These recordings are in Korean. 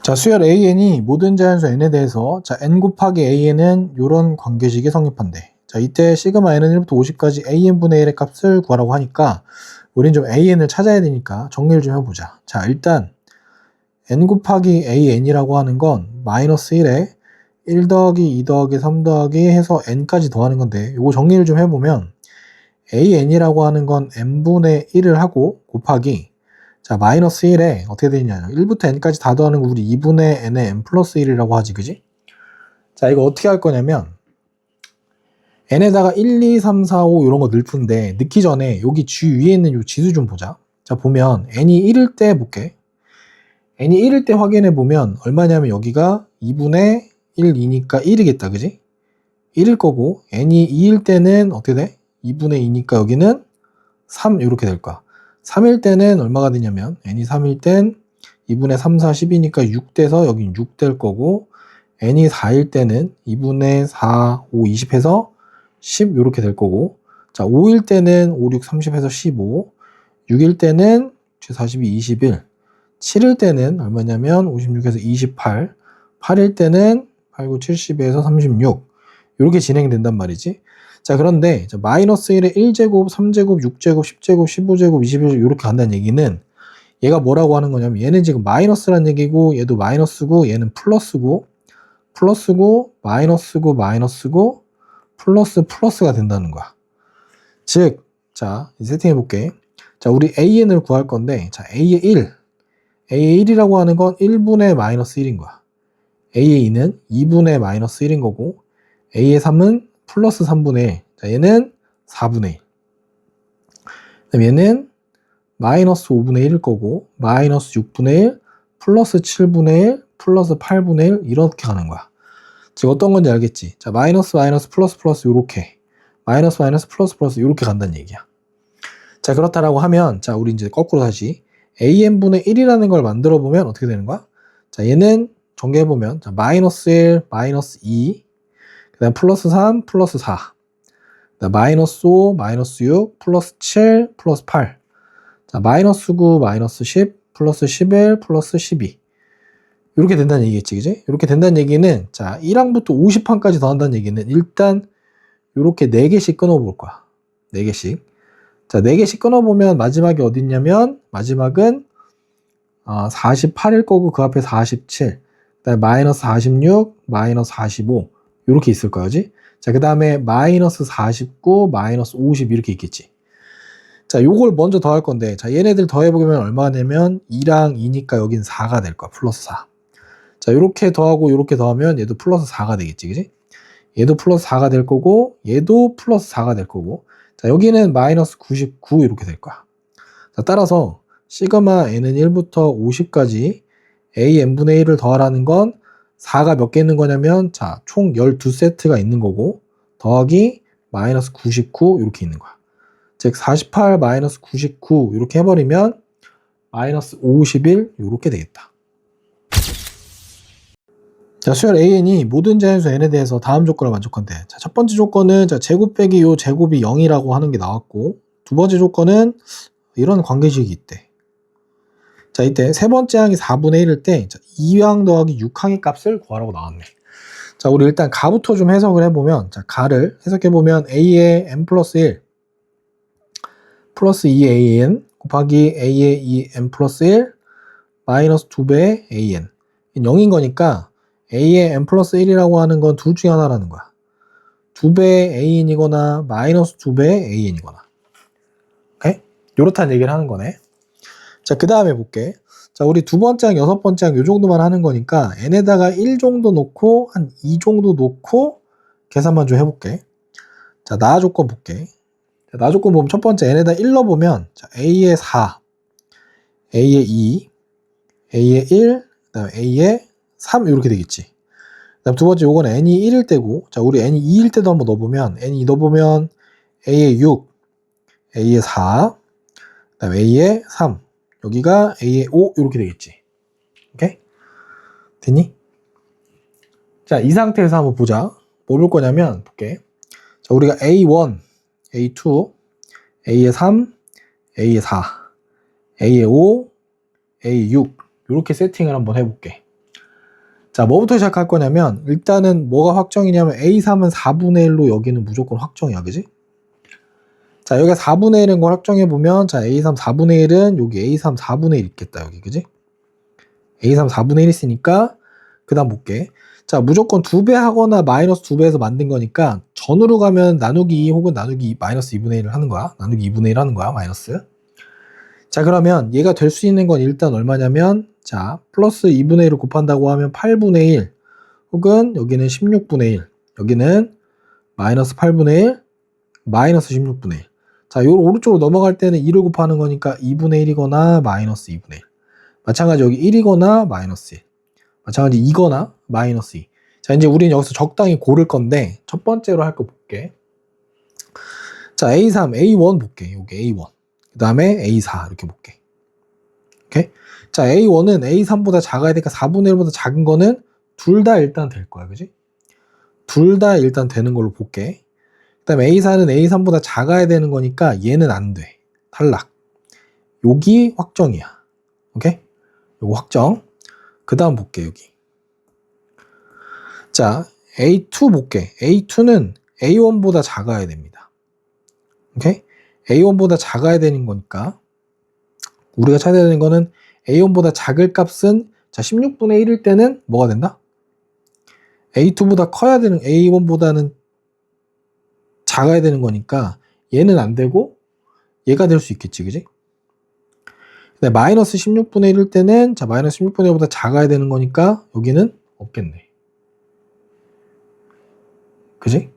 자, 수열 AN이 모든 자연수 N에 대해서 자, N 곱하기 AN은 이런 관계식이 성립한대. 자, 이때 시그마 N은 1부터 50까지 AN분의 1의 값을 구하라고 하니까 우린 좀 AN을 찾아야 되니까 정리를 좀 해보자. 자, 일단 N 곱하기 AN이라고 하는 건 마이너스 1에 1 더하기 2 더하기 3 더하기 해서 N까지 더하는 건데 요거 정리를 좀 해보면 AN이라고 하는 건 N분의 1을 하고 곱하기 자, 마이너스 1에 어떻게 되냐 1부터 n까지 다 더하는 거 우리 2분의 n의 n 플러스 1이라고 하지, 그지? 자, 이거 어떻게 할 거냐면 n에다가 1, 2, 3, 4, 5 이런 거 넣을 푼데 넣기 전에 여기 G 위에 있는 요 지수 좀 보자. 자, 보면 n이 1일 때 볼게. n이 1일 때 확인해 보면 얼마냐면 여기가 2분의 1, 2니까 1이겠다, 그지? 1일 거고 n이 2일 때는 어떻게 돼? 2분의 2니까 여기는 3 이렇게 될 거야. 3일 때는 얼마가 되냐면 n이 3일 땐 2분의 3, 4, 10이니까 6 돼서 여긴 6 될 거고 n이 4일 때는 2분의 4, 5, 20 해서 10 이렇게 될 거고 자 5일 때는 5, 6, 30 해서 15 6일 때는 42, 21 7일 때는 얼마냐면 56에서 28 8일 때는 8, 9, 70에서 36 이렇게 진행된단 말이지. 자, 그런데 마이너스 1에 1제곱, 3제곱, 6제곱, 10제곱, 15제곱, 21제곱 이렇게 간다는 얘기는 얘가 뭐라고 하는 거냐면 얘는 지금 마이너스란 얘기고 얘도 마이너스고 얘는 플러스고 플러스고 마이너스고 마이너스고 플러스가 된다는 거야. 즉, 자, 세팅해 볼게. 자, 우리 AN을 구할 건데 자, A의 1 A의 1이라고 하는 건 1분의 마이너스 1인 거야. A의 2는 2분의 마이너스 1인 거고 A의 3은 플러스 3분의 1. 자, 얘는 4분의 1. 그다음 얘는 마이너스 5분의 1일 거고 마이너스 6분의 1, 플러스 7분의 1, 플러스 8분의 1 이렇게 가는 거야. 지금 어떤 건지 알겠지? 자, 마이너스 마이너스 플러스 플러스 요렇게 마이너스 마이너스 플러스 플러스 요렇게 간다는 얘기야. 자, 그렇다라고 하면 자, 우리 이제 거꾸로 다시 AN분의 1이라는 걸 만들어 보면 어떻게 되는 거야? 자, 얘는 전개해 보면 자, 마이너스 1, 마이너스 2 그 다음 플러스 3, 플러스 4 그다음 마이너스 5, 마이너스 6, 플러스 7, 플러스 8 자, 마이너스 9, 마이너스 10, 플러스 11, 플러스 12 이렇게 된다는 얘기겠지, 그지? 이렇게 된다는 얘기는 자, 1항부터 50항까지 더한다는 얘기는 일단 이렇게 4개씩 끊어볼 거야. 4개씩. 자, 4개씩 끊어보면 마지막이 어디 있냐면 마지막은 48일 거고 그 앞에 47 그다음에 마이너스 46, 마이너스 45 이렇게 있을 거야, 그지? 자, 그 다음에 마이너스 49, 마이너스 50 이렇게 있겠지. 자, 요걸 먼저 더할 건데 자, 얘네들 더해보면 얼마가 되면 2랑 2니까 여긴 4가 될 거야. 플러스 4. 자, 요렇게 더하고 요렇게 더하면 얘도 플러스 4가 되겠지, 그지? 얘도 플러스 4가 될 거고 얘도 플러스 4가 될 거고 자, 여기는 마이너스 99 이렇게 될 거야. 자, 따라서 시그마 n은 1부터 50까지 AN분의 1을 더하라는 건 4가 몇 개 있는 거냐면 자, 총 12세트가 있는 거고 더하기 마이너스 99 이렇게 있는 거야. 즉 48 마이너스 99 이렇게 해버리면 마이너스 51 이렇게 되겠다. 자, 수열 AN이 모든 자연수 N에 대해서 다음 조건을 만족한대. 자, 첫 번째 조건은 자, 제곱 빼기 요 제곱이 0이라고 하는 게 나왔고 두 번째 조건은 이런 관계식이 있대. 자, 이때 세 번째 항이 4분의 1일 때 2항 더하기 6항의 값을 구하라고 나왔네. 자, 우리 일단 가부터 좀 해석을 해보면 자, 가를 해석해보면 A의 n 플러스 1 플러스 2의 AN 곱하기 A의 2n 플러스 1 마이너스 2배의 AN 0인 거니까 A의 n 플러스 1이라고 하는 건 둘 중에 하나라는 거야. 2배의 AN이거나 마이너스 2배의 AN이거나 오케이? 요렇다는 얘기를 하는 거네. 자, 그 다음에 볼게. 자, 우리 두 번째 항, 여섯 번째 항 요 정도만 하는 거니까 n에다가 1 정도 놓고 한 2 정도 놓고 계산만 좀 해볼게. 자, 나 조건 볼게. 자, 나 조건 보면 첫 번째 n에다 1 넣어보면 자, A의 4, A의 2, A의 1, 그 다음에 A의 3 이렇게 되겠지. 그 다음 두 번째 요건 n이 1일 때고 자, 우리 n이 2일 때도 한번 넣어보면 n이 넣어보면 A의 6, A의 4, 그 다음에 A의 3 여기가 A의 5 이렇게 되겠지. 오케이? 됐니? 자, 이 상태에서 한번 보자. 뭐 볼 거냐면 볼게. 자, 우리가 A1, A2, A의 3, A의 4, A의 5, A의 6 이렇게 세팅을 한번 해볼게. 자, 뭐부터 시작할 거냐면 일단은 뭐가 확정이냐면 A3은 4분의 1로 여기는 무조건 확정이야. 그지? 자, 여기가 4분의 1인 걸 확정해보면 자, A3 4분의 1은 여기 A3 4분의 1 있겠다. 여기. 그지? A3 4분의 1 있으니까 그 다음 볼게. 자, 무조건 2배 하거나 마이너스 2배에서 만든 거니까 전으로 가면 나누기 2 혹은 나누기 마이너스 2분의 1을 하는 거야. 나누기 2분의 1 하는 거야. 마이너스. 자, 그러면 얘가 될 수 있는 건 일단 얼마냐면 자, 플러스 2분의 1을 곱한다고 하면 8분의 1 혹은 여기는 16분의 1 여기는 마이너스 8분의 1 마이너스 16분의 1 자, 요 오른쪽으로 넘어갈 때는 2를 곱하는 거니까 2분의 1이거나 마이너스 2분의 1 마찬가지 여기 1이거나 마이너스 1 마찬가지 2거나 마이너스 2 자, 이제 우리는 여기서 적당히 고를 건데 첫 번째로 할 거 볼게. 자, A3, A1 볼게. 여기 A1 그 다음에 A4 이렇게 볼게. 오케이? 자, A1은 A3보다 작아야 되니까 4분의 1보다 작은 거는 둘 다 일단 될 거야. 그지? 둘 다 일단 되는 걸로 볼게. 그 다음에 A4는 A3보다 작아야 되는 거니까 얘는 안 돼. 탈락. 여기 확정이야. 오케이? 요거 확정. 그 다음 볼게, 여기. 자, A2 볼게. A2는 A1보다 작아야 됩니다. 오케이? A1보다 작아야 되는 거니까 우리가 찾아야 되는 거는 A1보다 작을 값은 자, 16분의 1일 때는 뭐가 된다? A2보다 커야 되는 A1보다는 작아야 되는 거니까 얘는 안 되고 얘가 될 수 있겠지. 그지? 근데 마이너스 16분의 1일 때는 자, 마이너스 16분의 1보다 작아야 되는 거니까 여기는 없겠네. 그지?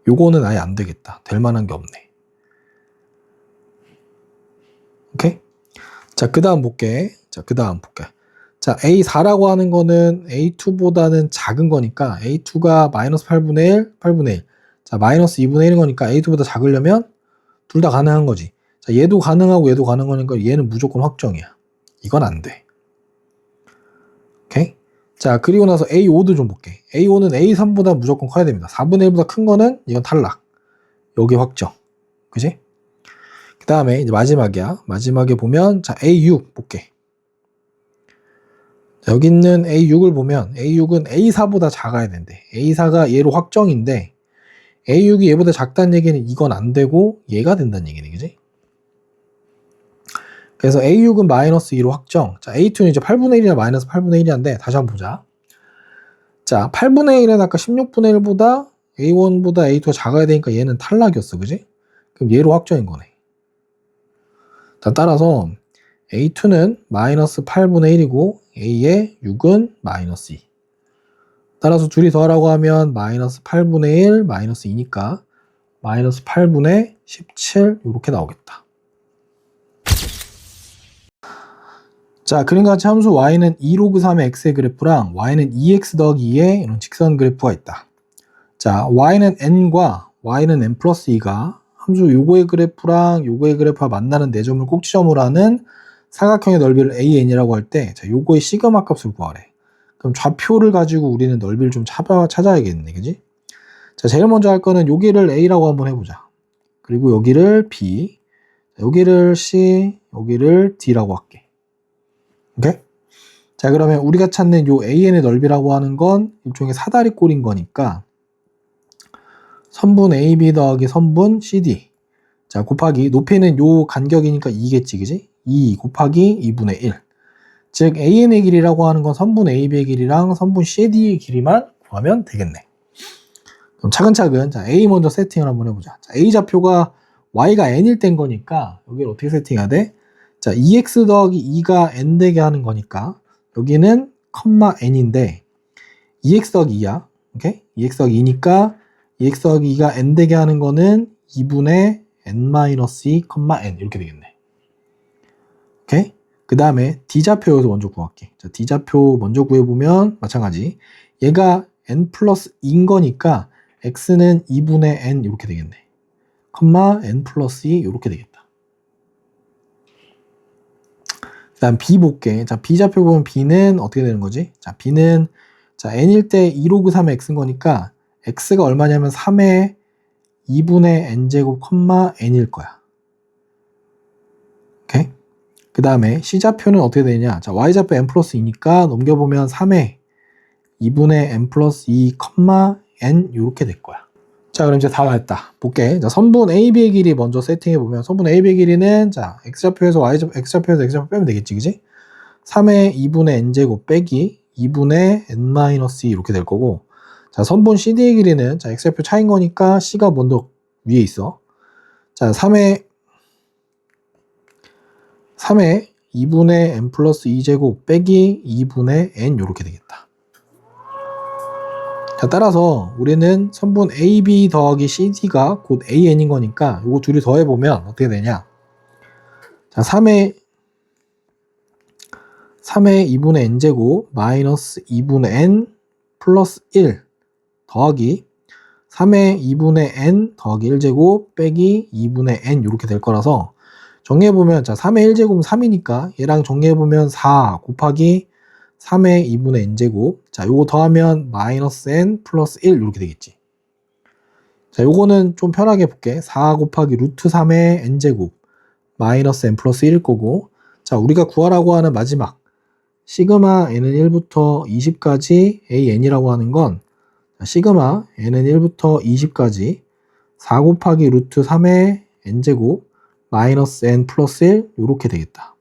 요거는 아예 안 되겠다. 될 만한 게 없네. 오케이? 자, 그 다음 볼게. 자, 그 다음 볼게. 자, A4라고 하는 거는 A2보다는 작은 거니까 A2가 마이너스 8분의 1, 8분의 1. 자, 마이너스 2분의 1인 거니까 A2보다 작으려면 둘 다 가능한 거지. 자, 얘도 가능하고 얘도 가능한 거니까 얘는 무조건 확정이야. 이건 안 돼. 오케이? 자, 그리고 나서 A5도 좀 볼게. A5는 A3보다 무조건 커야 됩니다. 4분의 1보다 큰 거는 이건 탈락. 여기 확정. 그지? 그 다음에 이제 마지막이야. 마지막에 보면 자, A6 볼게. 자, 여기 있는 A6을 보면 A6은 A4보다 작아야 된대. A4가 얘로 확정인데 A6이 얘보다 작다는 얘기는 이건 안 되고 얘가 된다는 얘기네. 그지? 그래서 A6은 마이너스 2로 확정. 자, A2는 이제 8분의 1이나 마이너스 8분의 1이란데 다시 한번 보자. 자, 8분의 1은 아까 16분의 1보다 A1보다 A2가 작아야 되니까 얘는 탈락이었어. 그지? 그럼 얘로 확정인 거네. 자, 따라서 A2는 마이너스 8분의 1이고 A의 6은 마이너스 2. 따라서 둘이 더하라고 하면 마이너스 8분의 1 마이너스 2니까 마이너스 8분의 17 이렇게 나오겠다. 자, 그림과 같이 함수 y는 2로그 3의 x의 그래프랑 y는 2x 더하기 2의 이런 직선 그래프가 있다. 자, y는 n과 y는 n 플러스 2가 함수 요거의 그래프랑 요거의 그래프가 만나는 내점을 꼭지점으로 하는 사각형의 넓이를 AN이라고 할 때, 자, 요거의 시그마 값을 구하래. 그럼 좌표를 가지고 우리는 넓이를 좀 찾아야겠네. 그지? 자, 제일 먼저 할 거는 여기를 A라고 한번 해보자. 그리고 여기를 B, 여기를 C, 여기를 D라고 할게. 오케이? 자, 그러면 우리가 찾는 요 AN의 넓이라고 하는 건 일종의 사다리꼴인 거니까 선분 AB 더하기 선분 CD. 자, 곱하기 높이는 요 간격이니까 2겠지, 그지? 2 곱하기 2분의 1. 즉 AN의 길이라고 하는 건 선분 AB의 길이랑 선분 CD의 길이만 구하면 되겠네. 그럼 차근차근 자, A 먼저 세팅을 한번 해보자. 자, A 좌표가 Y가 N일 땐 거니까 여기를 어떻게 세팅해야 돼? 자, 2x 더하기 2가 N 되게 하는 거니까 여기는 컴마 N인데 2x 더하기 2야. 오케이? 2x 더하기 2니까 2x 더하기 2가 N 되게 하는 거는 2분의 N-2, N 이렇게 되겠네. 오케이? 그 다음에 D좌표 여기서 먼저 구할게. 자, D좌표 먼저 구해보면 마찬가지. 얘가 N 플러스 2인 거니까 X는 2분의 N 이렇게 되겠네. 컴마 N 플러스 2 이렇게 되겠다. 그 다음 B 볼게. 자, B좌표 보면 B는 어떻게 되는 거지? 자, B는 자, N일 때 2로그 3의 X인 거니까 X가 얼마냐면 3의 2분의 N제곱 컴마 N일 거야. 오케이? 그 다음에 C좌표는 어떻게 되냐? 자, Y좌표 N 플러스 2니까 넘겨보면 3의 2분의 n 플러스 2, n 이렇게 될 거야. 자, 그럼 이제 다 됐다. 볼게. 자, 선분 AB의 길이 먼저 세팅해보면, 선분 AB의 길이는, 자, X좌표에서 X좌표에서 X좌표 빼면 되겠지, 그지? 3의 2분의 n제곱 빼기 2분의 n-2 이렇게 될 거고, 자, 선분 CD의 길이는, 자, X좌표 차인 거니까 C가 먼저 위에 있어. 자, 3의 2분의 n 플러스 2제곱 빼기 2분의 n 이렇게 되겠다. 자, 따라서 우리는 선분 AB 더하기 CD가 곧 AN인 거니까 이거 둘이 더해보면 어떻게 되냐. 자, 3의 2분의 n제곱 마이너스 2분의 n 플러스 1 더하기 3의 2분의 n 더하기 1제곱 빼기 2분의 n 이렇게 될 거라서 정리해보면, 자, 3의 1제곱은 3이니까 얘랑 정리해보면 4 곱하기 3의 2분의 n제곱. 자, 요거 더하면 마이너스 n 플러스 1 이렇게 되겠지. 자, 요거는 좀 편하게 볼게. 4 곱하기 루트 3의 n제곱 마이너스 n 플러스 1일 거고, 자, 우리가 구하라고 하는 마지막 시그마 n은 1부터 20까지 an이라고 하는 건, 자, 시그마 n은 1부터 20까지 4 곱하기 루트 3의 n제곱 마이너스 n 플러스 1 이렇게 되겠다.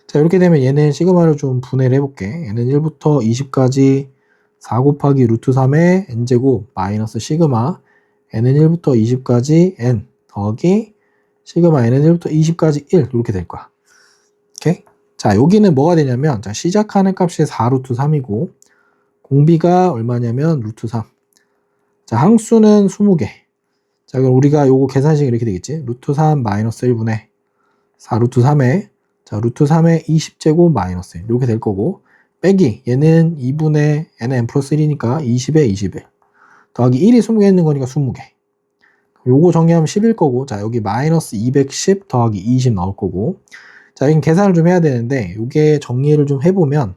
자, 이렇게 되면 얘는 시그마를 좀 분해를 해볼게. 얘는 1부터 20까지 4 곱하기 루트 3의 n제곱 마이너스 시그마 n은 1부터 20까지 n 더하기 시그마 n은 1부터 20까지 1 이렇게 될 거야. 오케이? 자, 여기는 뭐가 되냐면, 자, 시작하는 값이 4 루트 3이고 공비가 얼마냐면 루트 3. 자, 항수는 20개. 자, 그럼 우리가 요거 계산식 이렇게 되겠지. 루트 3 마이너스 1분의 4 루트 3에, 자, 루트 3의 20제곱 마이너스 1 이렇게 될 거고, 빼기 얘는 2분의 nn 플러스 1이니까 20에 21 더하기 1이 20개 있는 거니까 20개. 요거 정리하면 10일 거고, 자, 여기 마이너스 210 더하기 20 나올 거고, 자, 여긴 계산을 좀 해야 되는데 요게 정리를 좀 해보면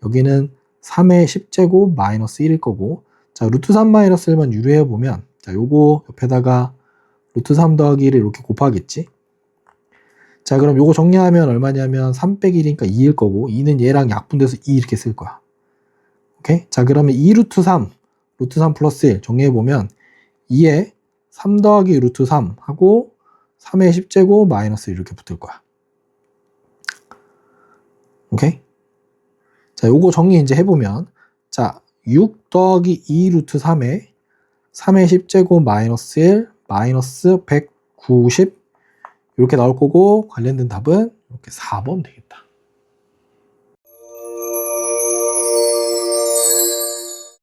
여기는 3의 10제곱 마이너스 1일 거고, 자, 루트 3 마이너스 1만 유리해보면, 자, 요거 옆에다가 루트 3 더하기 1을 이렇게 곱하겠지. 자, 그럼 요거 정리하면 얼마냐면 3 빼기 1이니까 2일 거고, 2는 얘랑 약분돼서 2 이렇게 쓸 거야. 오케이? 자, 그러면 2 루트 3, 루트 3 플러스 1 정리해보면 2에 3 더하기 루트 3 하고 3의 10제곱 마이너스 1 이렇게 붙을 거야. 오케이? 자, 요거 정리 이제 해보면, 자, 6 더하기 2 루트 3에 3의 10제곱 마이너스 1 마이너스 190 이렇게 나올 거고, 관련된 답은 이렇게 4번 되겠다.